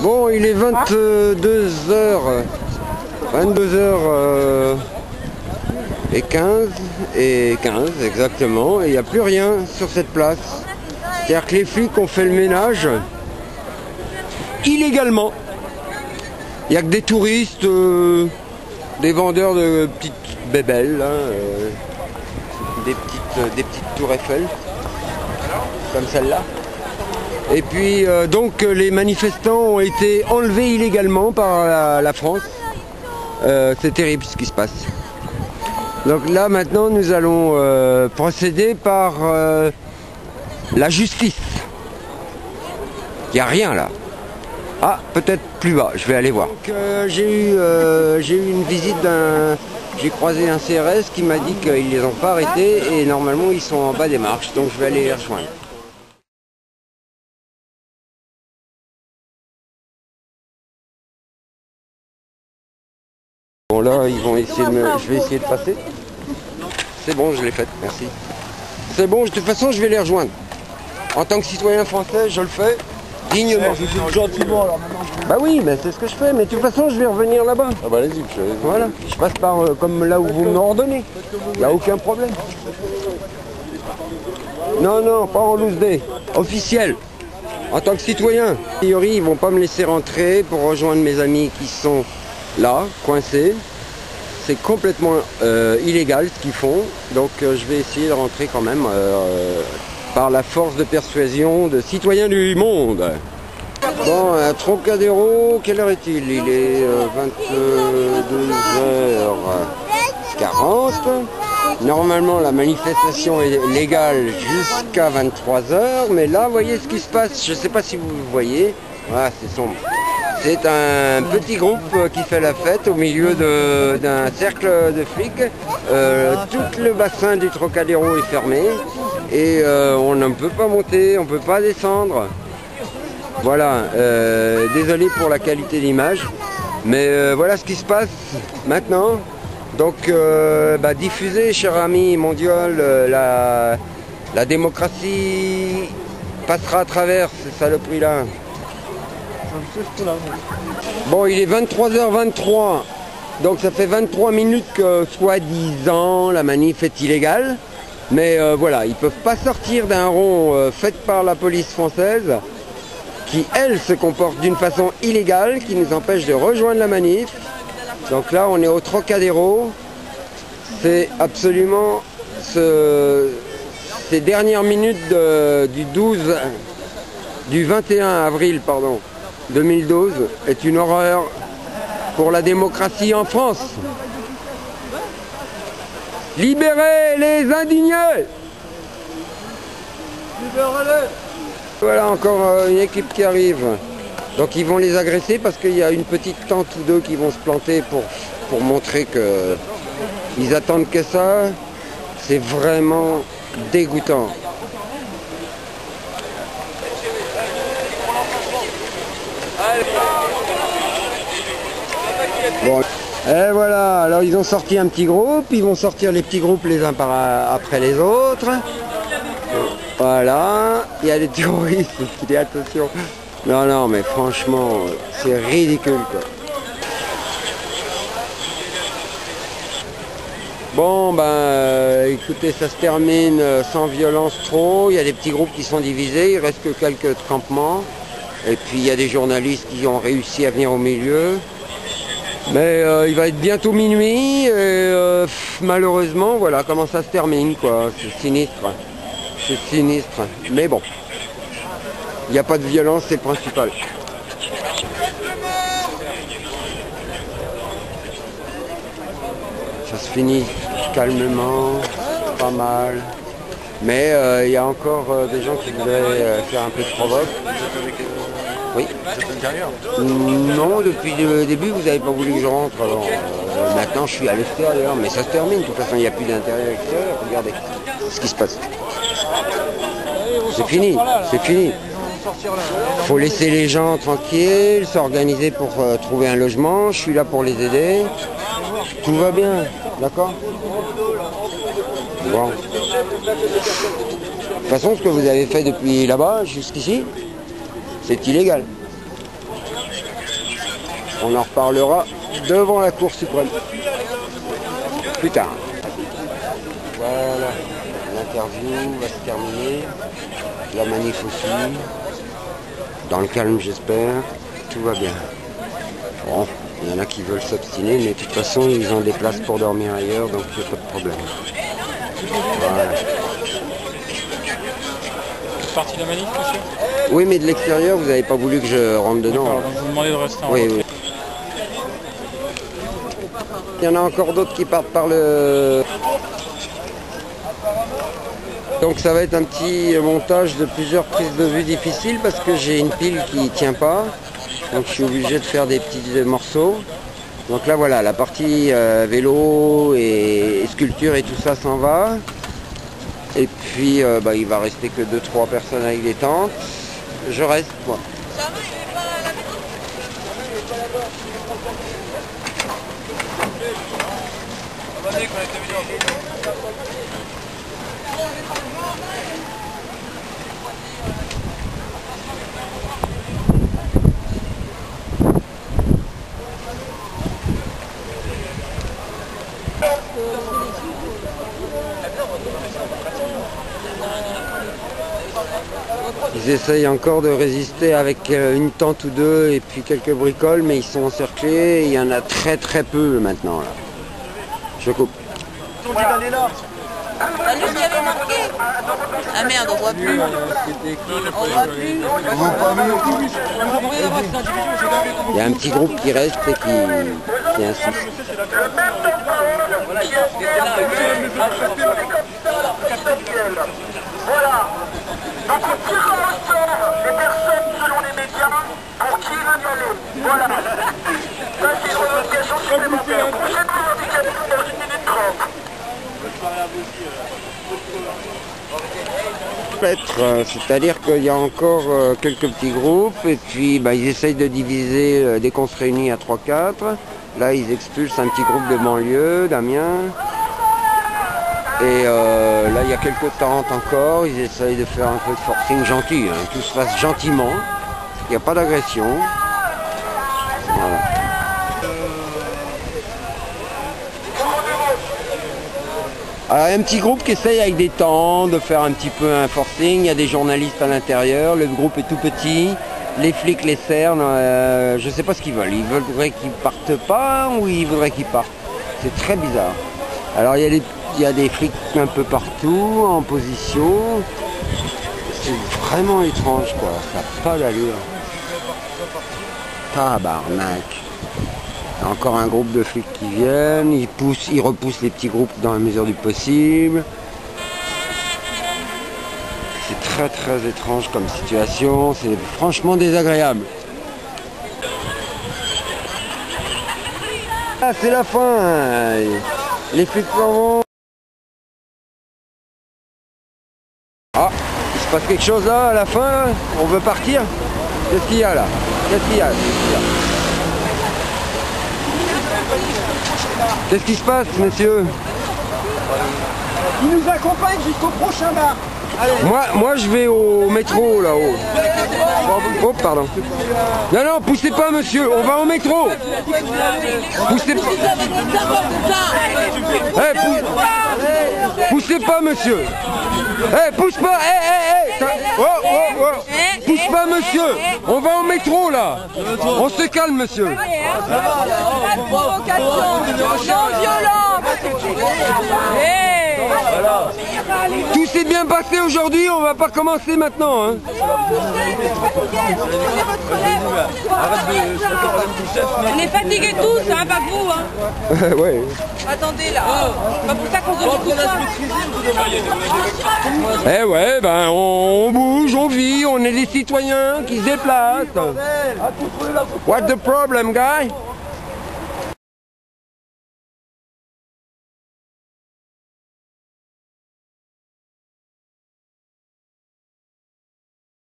Bon, il est 22h. 22h et 15 exactement. Et il n'y a plus rien sur cette place. C'est-à-dire que les flics ont fait le ménage illégalement. Il n'y a que des touristes, des vendeurs de petites bébelles, hein, des petites tours Eiffel, comme celle-là. Et puis donc les manifestants ont été enlevés illégalement par la France. C'est terrible ce qui se passe. Donc là maintenant nous allons procéder par la justice. Il n'y a rien là. Ah, peut-être plus bas, je vais aller voir. J'ai eu une visite j'ai croisé un CRS qui m'a dit qu'ils les ont pas arrêtés et normalement ils sont en bas des marches, donc je vais aller les rejoindre. Bon là, ils vont essayer de je vais essayer de passer. C'est bon, je l'ai faite, merci. C'est bon, de toute façon je vais les rejoindre. En tant que citoyen français, je le fais. Dignement. Gentiment, alors maintenant je... Bah oui, mais c'est ce que je fais, mais de toute façon je vais revenir là-bas. Ah bah allez-y, voilà, je passe par comme là où vous me ordonnez. Il n'y a aucun problème. Non, non, pas en loose day. Officiel. En tant que citoyen. A priori, ils vont pas me laisser rentrer pour rejoindre mes amis qui sont là, coincés. C'est complètement illégal ce qu'ils font. Donc je vais essayer de rentrer quand même. Par la force de persuasion de citoyens du monde. Bon, à Trocadéro, quelle heure est-il? Il est 22h40. Normalement, la manifestation est légale jusqu'à 23h, mais là, vous voyez ce qui se passe. Je ne sais pas si vous voyez. Voilà, c'est sombre. C'est un petit groupe qui fait la fête au milieu d'un cercle de flics. Tout le bassin du Trocadéro est fermé et on ne peut pas monter, on ne peut pas descendre. Voilà, désolé pour la qualité d'image, mais voilà ce qui se passe maintenant. Donc diffusez, cher ami mondial, la démocratie passera à travers ces saloperies-là. Bon, il est 23h23, donc ça fait 23 minutes que, soi-disant, la manif est illégale. Mais voilà, ils ne peuvent pas sortir d'un rond fait par la police française, qui, elle, se comporte d'une façon illégale, qui nous empêche de rejoindre la manif. Donc là, on est au Trocadéro. C'est absolument ces dernières minutes du 21 avril, pardon. 2012 est une horreur pour la démocratie en France. Libérez les indignés! Libérez-les! Voilà encore une équipe qui arrive. Donc ils vont les agresser parce qu'il y a une petite tente ou deux qui vont se planter pour montrer qu'ils attendent que ça. C'est vraiment dégoûtant. Bon, et voilà, alors ils ont sorti un petit groupe, ils vont sortir les petits groupes les uns après les autres. Voilà, il y a des terroristes, il y a attention. Non, non, mais franchement, c'est ridicule quoi. Bon, écoutez, ça se termine sans violence trop. Il y a des petits groupes qui sont divisés, il reste que quelques campements. Et puis il y a des journalistes qui ont réussi à venir au milieu. Mais il va être bientôt minuit et malheureusement, voilà comment ça se termine, quoi. C'est sinistre. C'est sinistre. Mais bon, il n'y a pas de violence, c'est principal. Ça se finit calmement, pas mal. Mais il y a encore des gens qui voudraient faire un peu de provoque. Oui. Non, depuis le début, vous n'avez pas voulu que je rentre. Alors, maintenant, je suis à l'extérieur, mais ça se termine. De toute façon, il n'y a plus d'intérieur à l'extérieur. Regardez ce qui se passe. C'est fini, c'est fini. Il faut laisser les gens tranquilles, s'organiser pour trouver un logement. Je suis là pour les aider. Tout va bien, d'accord? Bon. De toute façon, ce que vous avez fait depuis là-bas, jusqu'ici, c'est illégal. On en reparlera devant la Cour suprême. Plus tard. Voilà, l'interview va se terminer. La manif aussi. Dans le calme, j'espère. Tout va bien. Bon, il y en a qui veulent s'obstiner, mais de toute façon, ils ont des places pour dormir ailleurs, donc il n'y a pas de problème. Voilà. C'est parti de la manif, monsieur? Oui, mais de l'extérieur, vous n'avez pas voulu que je rentre dedans. Donc vous demandez de rester en Oui, oui. Il y en a encore d'autres qui partent par le... Donc ça va être un petit montage de plusieurs prises de vue difficiles parce que j'ai une pile qui ne tient pas. Donc je suis obligé de faire des petits morceaux. Donc là voilà, la partie vélo et sculpture et tout ça s'en va. Et puis il va rester que 2-3 personnes avec des tentes. Je reste moi. Ils essayent encore de résister avec une tente ou deux et puis quelques bricoles, mais ils sont encerclés. Il y en a très peu maintenant là. Je coupe. On dit d'aller là. Ah, lui, ce qu'il avait marqué. Ah merde, on voit plus. On voit plus. Il y a un petit groupe qui reste et qui insiste. Voilà. Donc on tirera au sort les personnes selon les médias pour qui veut y aller. Voilà. Ça c'est une revendication supplémentaire. Prochaine revendication dans 1 minute 30. C'est-à-dire qu'il y a encore quelques petits groupes et puis ils essayent de diviser dès qu'on se réunit à 3-4. Là ils expulsent un petit groupe de banlieue, d'Amiens. Et là il y a quelques tentes encore, ils essayent de faire un peu de forcing gentil, hein. Tout se passe gentiment, il n'y a pas d'agression. Voilà. Alors, il y a un petit groupe qui essaye avec des tentes de faire un petit peu un forcing, il y a des journalistes à l'intérieur, le groupe est tout petit, les flics les cernent, je ne sais pas ce qu'ils veulent, ils voudraient qu'ils partent pas ou ils voudraient qu'ils partent. C'est très bizarre. Alors il y a des flics un peu partout, en position, c'est vraiment étrange quoi, ça n'a pas d'allure. Tabarnak. Encore un groupe de flics qui viennent, ils repoussent les petits groupes dans la mesure du possible. C'est très étrange comme situation, c'est franchement désagréable. Ah, c'est la fin. Les flics s'en vont. Ah, il se passe quelque chose là à la fin là. On veut partir. Qu'est-ce qu'il y a là? Qu'est-ce qu'il y a? Qu'est-ce qui se passe, monsieur? Il nous accompagne jusqu'au prochain bar. Allez. Moi je vais au métro là-haut. Oh pardon. Non, poussez pas monsieur, on va au métro. Poussez pas. Poussez pas monsieur. Pousse pas. Pousse pas monsieur. On va au métro là. On se calme monsieur. Pas de provocation. Non violent. Tout s'est bien passé aujourd'hui, on va pas commencer maintenant. Hein. On est fatigués tous, hein, pas vous. Hein. Ouais. Attendez là. Pas pour ça qu'on se Eh ouais, on bouge, on vit, on est des citoyens qui se déplacent. What's the problem, guy?